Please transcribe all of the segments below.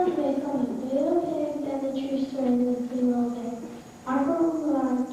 Okay, come the little pigs and the true story of the three little pigs. Our vocabulary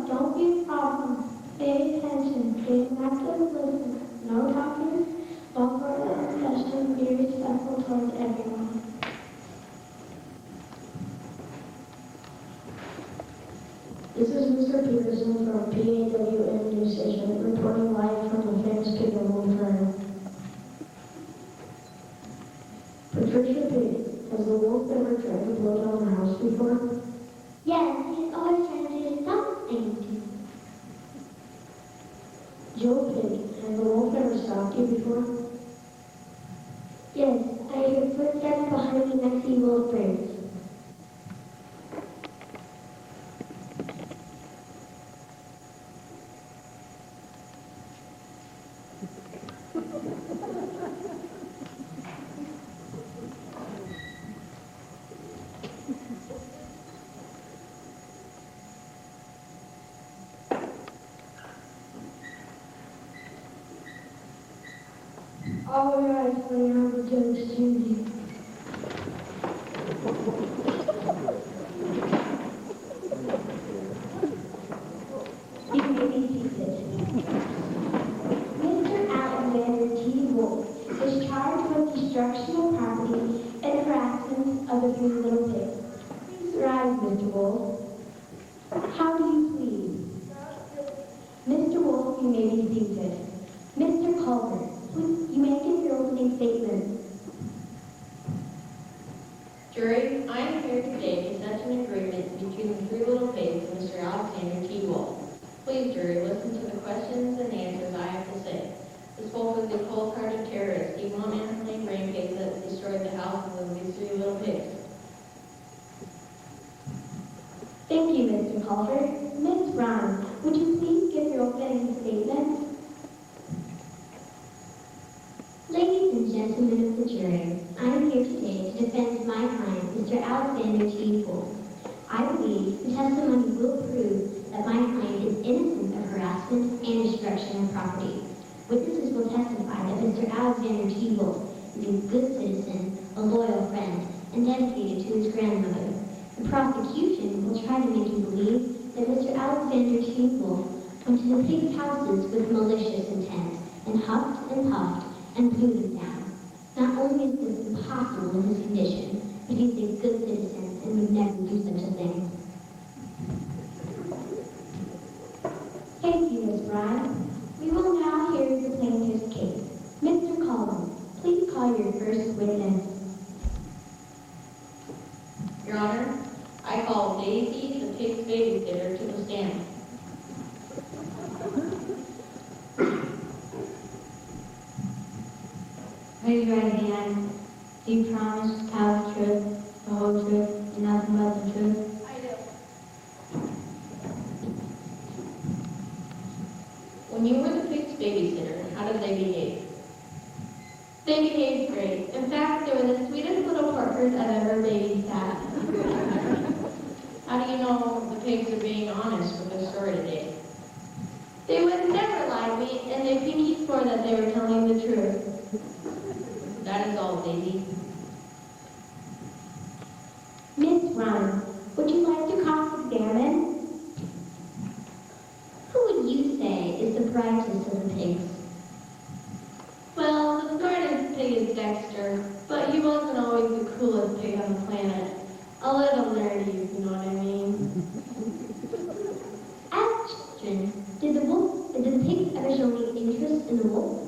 don't be a problem. Pay attention, pay active listen. No talking, no further discussion, be respectful towards everyone. This is Mr. Peterson from PAWN News Station, reporting live from the famous pig in Wolf Run. Patricia Pig, has the wolf ever tried to blow down the house before? Yes, he's always trying to do something. Joe Pig, has the wolf ever stalked you before? Yes, I hear footsteps behind me next to you little birds. All rise for the honor of Judge Judy. You may be seated. Mr. Alexander T. Wolf is charged with destruction of property and harassment of the three little pigs. Please rise, Mr. Wolf. How do you plead? Mr. Wolf, you may be seated. Mr. Culver, please, you may give your opening statement. Jury, I am here today to set an agreement between the three little pigs and Mr. Alexander T. Wolf. Please, jury, listen to the questions and answers I have to say. This wolf is a cold-hearted terrorist. He will manfully rampage that destroyed the houses of these three little pigs. Thank you, Mr. Culver. Ms. Brown, would you please give your opening statement? Ladies and gentlemen of the jury, I am here today to defend my client, Mr. Alexander T. Wolf. I believe the testimony will prove that my client is innocent of harassment and destruction of property. Witnesses will testify that Mr. Alexander T. Wolf is a good citizen, a loyal friend, and dedicated to his grandmother. The prosecution will try to make you believe that Mr. Alexander T. Wolf went to the pigs' houses with malicious intent and huffed and puffed and blew them down. Not only is this impossible in his condition, but he's a good citizen and would never do such a thing. Thank you, Ms. Brown. We will now hear the plaintiff's case. Mr. Collins, please call your first witness. Your Honor, I call Daisy, the pig's babysitter, to the stand. Raise your right hand. Do you promise to tell the truth, the whole truth, and nothing but the truth? I do. When you were the pig's babysitter, how did they behave? They behaved great. In fact, they were the sweetest little partners I've ever babysat. How do you know the pigs are being honest with their story today? They would never lie to me, and they pinky swore that they were telling the truth. That is all, Daisy. Miss Brown, would you like to cross-examine? Who would you say is the brightest of the pigs? Well, the smartest pig is Dexter, but he wasn't always the coolest pig on the planet. A little nerdy, if you know what I mean. As children, did the pigs ever show any interest in the wolf?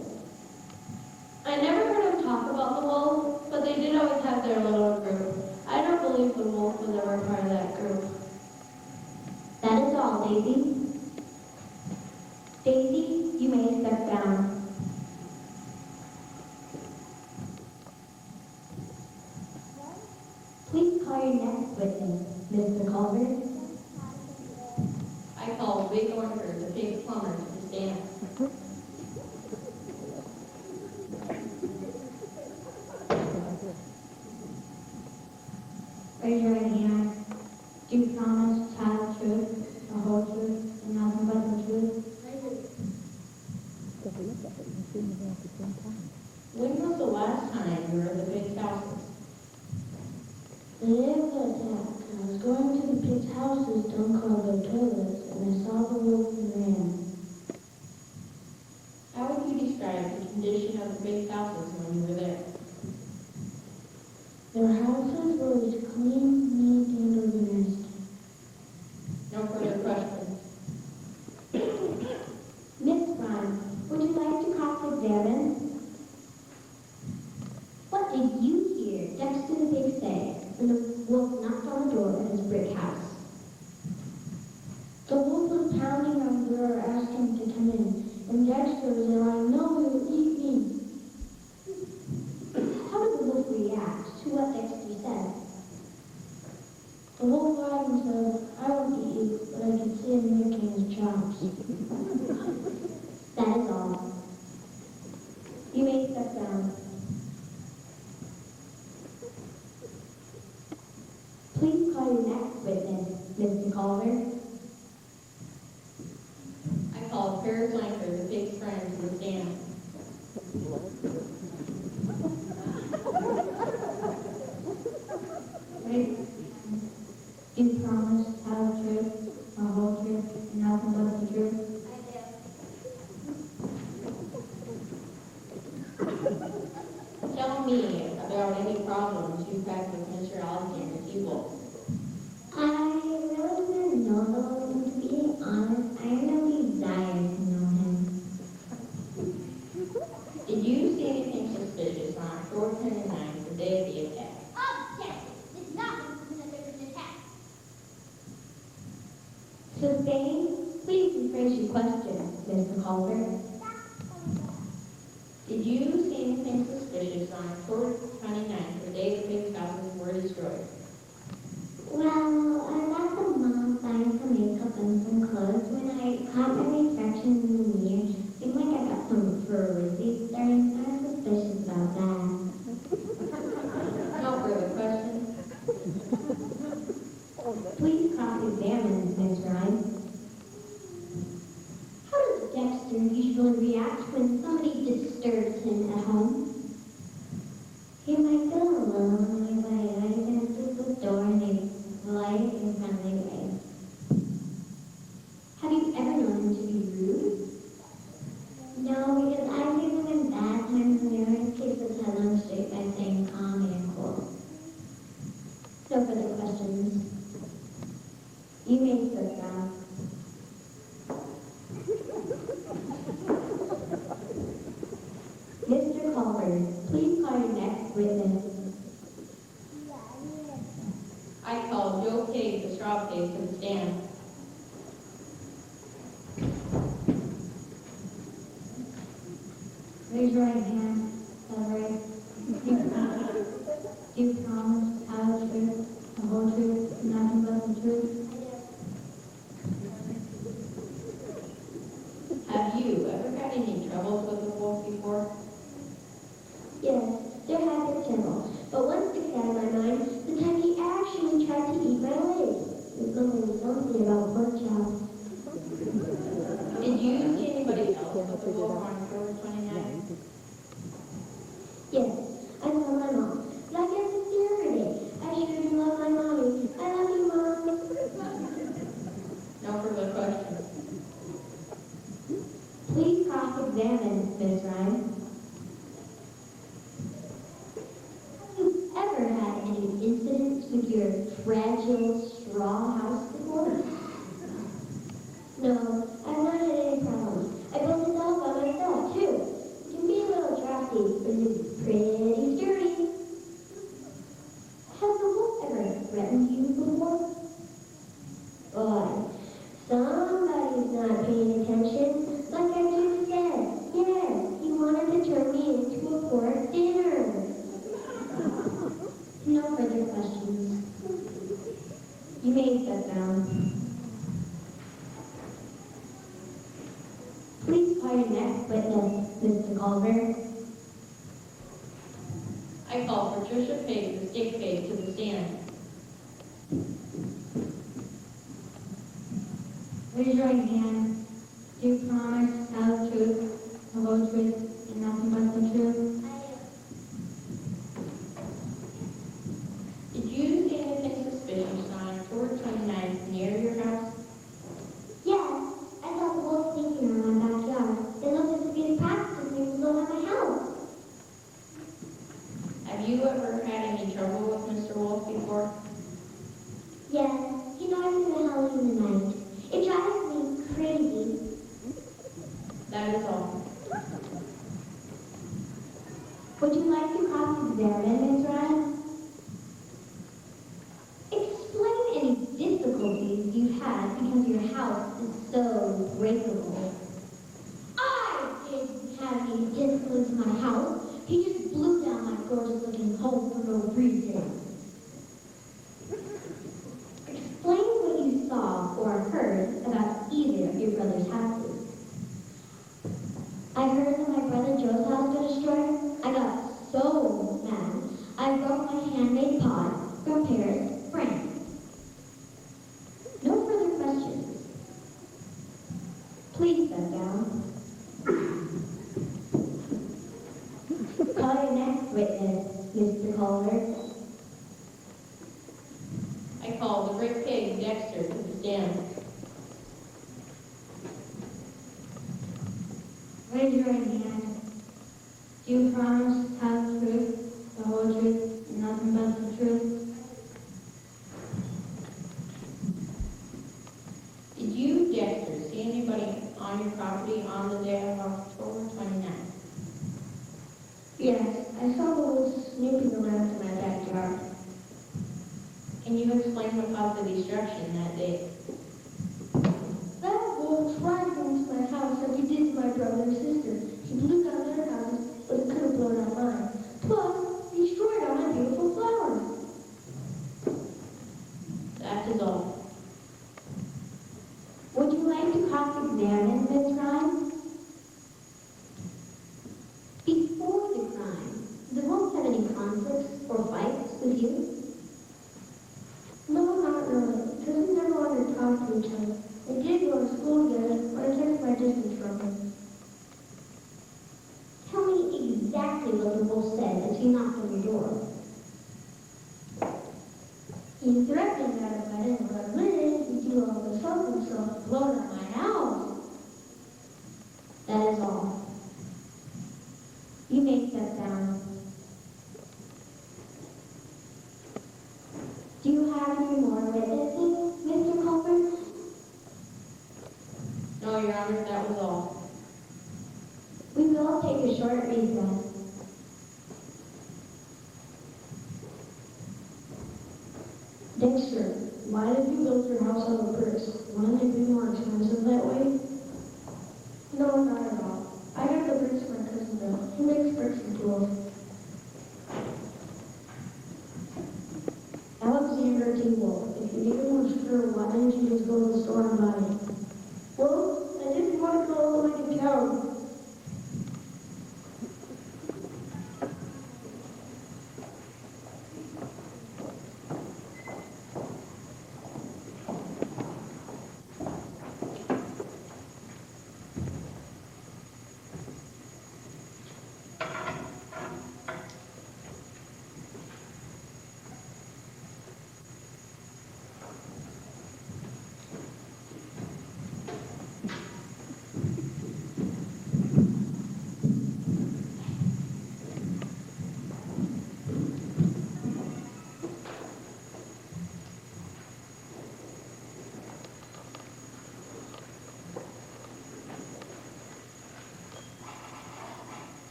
I never heard them talk about the wolf, but they did always have their little group. I don't believe the wolf was ever part of that group. That is all, Daisy. Daisy, you may step down. Please call your next witness, Mr. Culver. I call Big Orchard, the pig's plumber, to the stand. Raise your right hand. Do you promise to tell the truth, the whole truth, and nothing but the truth? When was the last time you were at the pig's houses? The day of the attack, I was going to the pigs' houses to unclog their toilets, and I saw the wolf and ran. How would you describe the condition of the pig's houses when you were there? Their houses were as clean, neat, and organized. No further questions. Miss Prime, would you like to cross-examine? What did you hear Dexter the pig say when the wolf knocked on the door of his brick house? The wolf was pounding on the door asking to come in, and Dexter was yelling, "No, he will eat me." How did the wolf react to what Dexter said? The wolf lied and said, "I won't eat you," but I could see him licking his chops. That is all. You may step down. Please call your next witness, Mr. Culver. I call Paris Langford, the pig's friend, to the stand. Wait. Do you promise to tell the truth, the whole truth, and nothing but the truth? Tell me about any problems you've had with Mr. Alexander T. Wolf. I really didn't know him, to be honest. I have no desire to know him. Did you see anything suspicious on October 29th, the day of the attack? Objection! Did not mention that there was an attack. Sustained? Please rephrase your question, Mr. Culver. Did you see anything suspicious on October 29th, the day the pig's houses were destroyed? Well, I let the mom find some makeup and some clothes. When I caught my reflection in the mirror, seemed like I got some frizzy stains. I was suspicious about that. No further questions. Please cross-examine, Ms. Ryan. How does Dexter usually react when somebody disturbs him at home? He might feel lonely, but I answer the door in a polite and friendly way. Have you ever known him to be rude? No, because I give him in bad times and he always keeps his head on straight by staying calm and cool. No further questions. You may sit down. Mr. Culver, please call your next witness. I call Joe Pig, the straw pig, to the stand. Raise your right hand. Celebrate. Do you promise to tell the truth, the whole truth, and nothing but the truth? Have you ever had any troubles with the wolf before? Yes, there have been several, but one sticks out of my mind, the time he actually tried to eat my legs. There's something about pork chops. Did you see anybody else with the wolf on October 29th? Yes, I saw my mom, but I guess it's the other day. I sure do love my mommy. I love you, Mom. No further questions. Please cross-examine, Ms. Ryan. Have you ever had any incidents with your fragile straw house before? No, I've not had any problems. I built it all by myself, too. It can be a little drafty, but it's pretty sturdy. Has the wolf ever threatened you before? Boy, somebody's not paying attention. Like I just said, yes, he wanted to turn me into a pork dinner. No further questions. You may sit down. Please call your next witness, Mr. Culver. I call Patricia Pig, the stick pig, to the stand. Raise your right hand. Do you promise to tell the truth, the whole truth, and nothing but the truth? I Have you ever had any trouble with Mr. Wolf before? Yes, he annoys me the hell in the night. It drives me crazy. That is all. Would you like to cross-examine, Ms. Ryan? Explain any difficulties you've had because your house is so breakable. I didn't have any difficulties in my house. He just blew down my gorgeous-looking home for no reason. Explain what you saw or heard about either of your brother's houses. I heard that my brother Joe's house got destroyed. I got so mad, I broke my handmade pot from Paris, France. No further questions. Please sit down. Call your next witness, Mr. Culver. I call the great pig Dexter to the stand. Raise your right hand. Do you promise to tell the truth, the whole truth, and nothing but the truth? Did you, Dexter, see anybody on your property on the day of October 29th? Yes, I saw the wolves snooping around in my backyard. Can you explain what caused the destruction that day? That wolf tried into my house like he did to my brother and sister. He blew down their houses, but he could have blown out mine. Plus, he destroyed all my beautiful flowers. That is all. Would you like to cross-examine, Ms. Ryan? Before the crime, did the wolves have any conflicts or fights with you? No, not really, because we never wanted to talk to each other. They did go to school together, but I kept my distance from them. Tell me exactly what the wolf said as he knocked on your door. He threatened that if I didn't let him in, he'd do all the fuck himself and blow down my house. That is all. You may step down. Do you have any more witnesses, Mr. Culver? No, Your Honor, that was all. We will take a short recess. Dexter, why did you build your house out of bricks? Wouldn't it be more expensive that way? No, not at all. I got the bricks my cousin built. He makes bricks and tools. Alexander T. Wolf, if you didn't want to sure, why didn't you just go to the store and buy it?